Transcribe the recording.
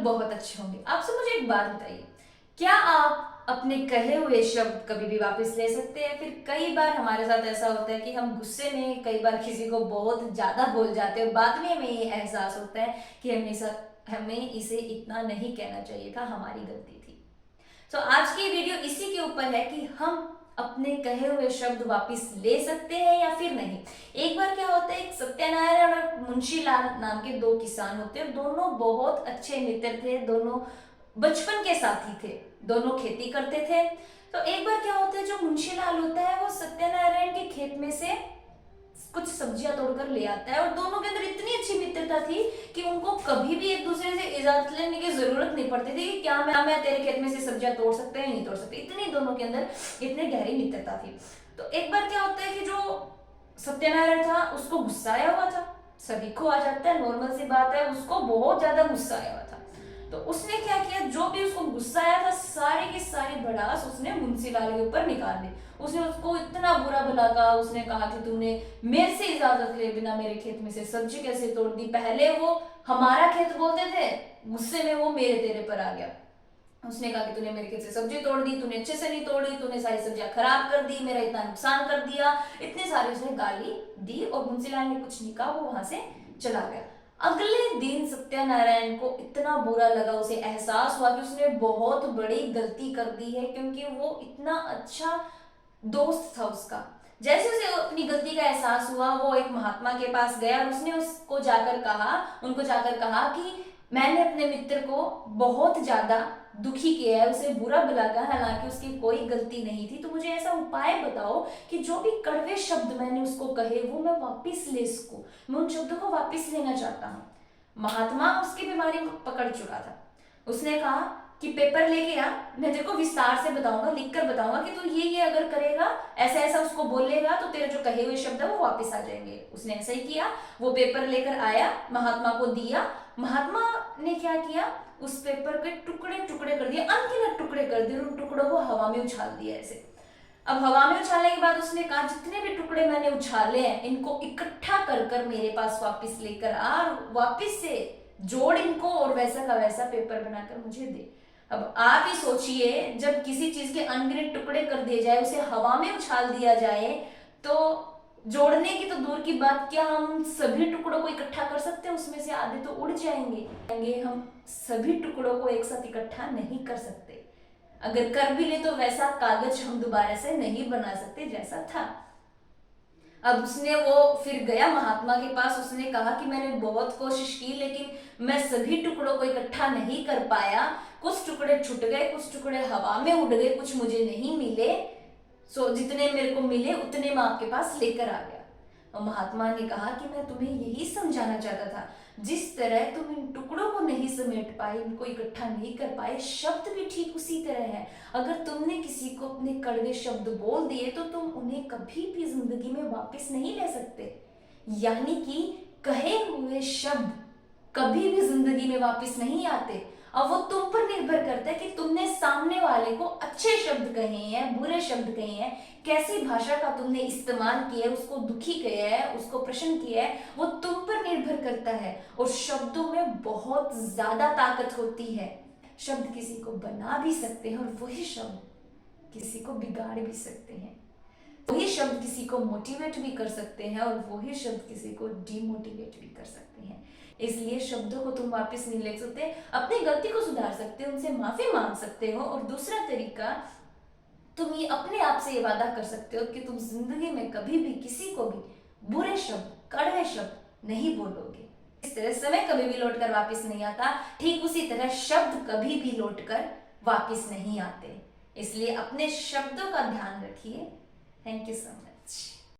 बहुत अच्छे होंगे। आपसे मुझे एक बात बताइए, क्या आप अपने कहे हुए शब्द कभी भी वापस ले सकते हैं? फिर कई बार हमारे साथ ऐसा होता है कि हम गुस्से में कई बार किसी को बहुत ज्यादा बोल जाते हैं, बाद में हमें ये एहसास होता है कि हमें इसे इतना नहीं कहना चाहिए था, हमारी गलती थी। तो आज की वीडियो इसी के ऊपर है कि हम अपने कहे हुए शब्द वापस ले सकते हैं या फिर नहीं। एक बार क्या होता है, एक सत्यनारायण और मुंशी लाल नाम के दो किसान होते हैं, दोनों बहुत अच्छे मित्र थे, दोनों बचपन के साथी थे, दोनों खेती करते थे। तो एक बार क्या होता है, जो मुंशीलाल होता है वो सत्यनारायण के खेत में से कुछ सब्जियां तोड़कर ले आता है, और दोनों के अंदर इतनी अच्छी मित्रता थी कि उनको कभी भी एक दूसरे से इजाजत लेने की जरूरत नहीं पड़ती थी कि क्या मैं तेरे खेत में से सब्जियां तोड़ सकते हैं, नहीं तोड़ सकते। इतनी दोनों के अंदर इतनी गहरी मित्रता थी। तो एक बार क्या होता है कि जो सत्यनारायण था उसको गुस्सा आया हुआ था, सभी को आ जाता है, नॉर्मल सी बात है, उसको बहुत ज्यादा गुस्सा आया हुआ था। तो उसने क्या किया, जो भी उसको गुस्सा आया था सारी की सारी भड़ास उसने मुंशीलाल के ऊपर निकाल दी। उसने उसको इतना बुरा भला कहा, उसने कहा कि तूने मेरे से इजाजत ले बिना मेरे खेत में से सब्जी कैसे तोड़ दी, पहले वो हमारा खेत बोलते थे, गुस्से में वो मेरे तेरे पर आ गया। उसने कहा कि तूने मेरे खेत से सब्जी तोड़ दी, तूने अच्छे से नहीं तोड़ी, तूने सारी सब्जियां खराब कर दी, मेरा इतना नुकसान कर दिया, इतनी सारी उसने गाली दी। और मुंशीलाल ने कुछ नहीं कहा, वो वहां से चला गया। अगले दिन सत्यनारायण को इतना बुरा लगा, उसे एहसास हुआ कि उसने बहुत बड़ी गलती कर दी है, क्योंकि वो इतना अच्छा दोस्त था उसका। जैसे उसे अपनी गलती का एहसास हुआ, वो एक महात्मा के पास गया और उसने उनको जाकर कहा कि मैंने अपने मित्र को बहुत ज्यादा दुखी किया है, उसे बुरा भला कहा, हालांकि उसकी कोई गलती नहीं थी। तो मुझे ऐसा उपाय बताओ कि जो भी कड़वे शब्द मैंने उसको कहे वो मैं वापिस ले सकूं, मैं उन शब्दों को वापिस लेना चाहता हूँ। महात्मा उसकी बीमारी पकड़ चुका था। उसने कहा कि पेपर लेके आ, मैं तेरे को विस्तार से बताऊंगा, लिखकर बताऊंगा कि तू ये अगर करेगा, ऐसा ऐसा उसको बोलेगा, तो तेरे जो कहे हुए शब्द है वो वापस आ जाएंगे। उसने ऐसा ही किया, वो पेपर लेकर आया, महात्मा को दिया। महात्मा ने क्या किया, उस पेपर के टुकड़े टुकड़े कर दिए, अनगिनत टुकड़े कर दिए, उन टुकड़ों को हवा में उछाल दिया ऐसे। अब हवा में उछालने के बाद उसने कहा जितने भी टुकड़े मैंने उछाले हैं इनको इकट्ठा कर कर मेरे पास वापस लेकर आ, और वापस से जोड़ इनको और वैसा का वैसा पेपर बनाकर मुझे दे। अब आप ही सोचिए, जब किसी चीज के अनगिनत टुकड़े कर दिए जाए, उसे हवा में उछाल दिया जाए, तो जोड़ने की तो दूर की बात, क्या हम सभी टुकड़ों को इकट्ठा कर सकते हैं? उसमें से आधे तो उड़ जाएंगे, हम सभी टुकड़ों को एक साथ इकट्ठा नहीं कर सकते। अगर कर भी ले तो वैसा कागज हम दोबारा से नहीं बना सकते जैसा था। अब उसने वो फिर गया महात्मा के पास, उसने कहा कि मैंने बहुत कोशिश की लेकिन मैं सभी टुकड़ों को इकट्ठा नहीं कर पाया, कुछ टुकड़े छूट गए, कुछ टुकड़े हवा में उड़ गए, कुछ मुझे नहीं मिले, सो जितने मेरे को मिले उतने मैं आपके पास लेकर आ गया। और महात्मा ने कहा कि मैं तुम्हें यही समझाना चाहता था, जिस तरह तुम इन टुकड़ों को नहीं समेट पाए, इनको इकट्ठा नहीं कर पाए, शब्द भी ठीक उसी तरह है। अगर तुमने किसी को अपने कड़वे शब्द बोल दिए तो तुम उन्हें कभी भी जिंदगी में वापस नहीं ले सकते। यानी कि कहे हुए शब्द कभी भी जिंदगी में वापस नहीं आते। अब वो तुम पर निर्भर करता है कि तुमने सामने वाले को अच्छे शब्द कहे हैं, बुरे शब्द कहे हैं, कैसी भाषा का तुमने इस्तेमाल किया है, उसको दुखी किया है, उसको प्रश्न किया है, वो तुम पर निर्भर करता है। और शब्दों में बहुत ज्यादा ताकत होती है। शब्द किसी को बना भी सकते हैं और वही शब्द किसी को बिगाड़ भी सकते हैं। वही शब्द किसी को मोटिवेट भी कर सकते हैं और वही शब्द किसी को डिमोटिवेट भी कर सकते हैं। इसलिए शब्दों को तुम वापस नहीं ले सकते, अपनी गलती को सुधार सकते हो, उनसे माफी मांग सकते हो। और दूसरा तरीका, तुम ये अपने आप से ये वादा कर सकते हो कि तुम जिंदगी में कभी भी किसी को भी बुरे शब्द, कड़वे शब्द नहीं बोलोगे। इस तरह समय कभी भी लौट कर वापिस नहीं आता, ठीक उसी तरह शब्द कभी भी लौट कर वापिस नहीं आते। इसलिए अपने शब्दों का ध्यान रखिए। Thank you so much.